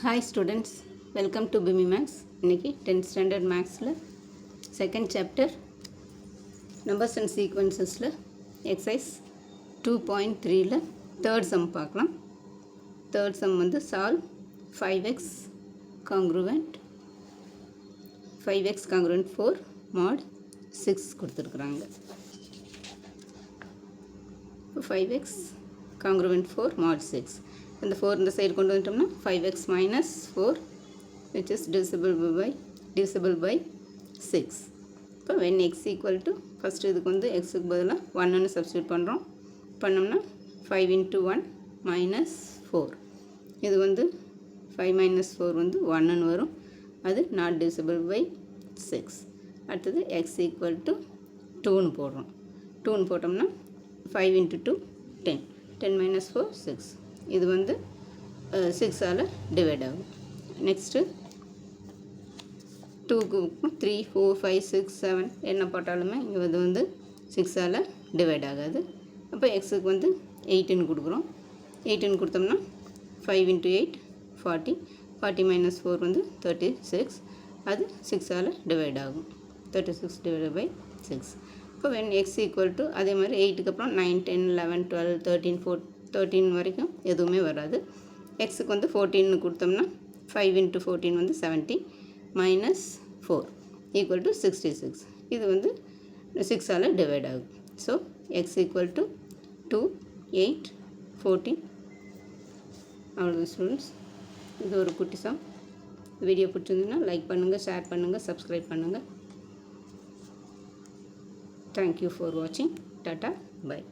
Hi students, welcome to Bimi Max. இன்னைக்கு 10th standard Maxல second chapter numbers and sequencesல exercise 2.3ல third sum பார்க்கலாம். third sum வந்து solve 5x congruent 4 mod 6 கொடுத்திருக்காங்க. 5x congruent 4 mod 6. இந்த 4 இந்த side கொண்டு வந்துட்டோம்னா 5x minus 4 which is divisible by 6. இப்போ when x equal to first இதுக்கு வந்து xக்கு பதிலாக 1ன்னு சப்ஸ்டியூட் பண்ணுறோம். பண்ணோம்னா 5 into 1 minus 4. இது வந்து 5 minus 4 வந்து 1ன்னு வரும். அது not divisible by 6. அடுத்தது x equal to 2ன்னு போடுறோம். 2ன்னு போட்டோம்னா 5 into 2 10. 10 minus 4 6. இது வந்து 6ஆல் டிவைட் ஆகும். நெக்ஸ்ட்டு 2க்கு 3 4 5 6 7 என்ன போட்டாலுமே இங்கே இது வந்து 6ஆல் டிவைட் ஆகாது. அப்போ எக்ஸுக்கு வந்து 8ன்னு கொடுக்குறோம். 8ன்னு கொடுத்தோம்னா 5 into 8 40. 40 minus 4 வந்து 36. அது 6ஆல் டிவைட் ஆகும். 36 divided by 6. இப்போ when x equal to அதே மாதிரி 8க்கு அப்புறம் 9 10 11 12 13 13 வரைக்கும் எதுவுமே வராது. எக்ஸுக்கு வந்து 14ன்னு கொடுத்தோம்னா 5 into 14 வந்து 70 minus 4 equal to 66. இது வந்து 6ஆல் டிவைட் ஆகும். So x equal to 2 8 14. அவ்வளோதான் ஸ்டூடெண்ட்ஸ். இது ஒரு குட்டி சம். வீடியோ பிடிச்சிருந்ததுன்னா லைக் பண்ணுங்கள், ஷேர் பண்ணுங்கள், சப்ஸ்கிரைப் பண்ணுங்கள். Thank you for watching. Tata. Bye.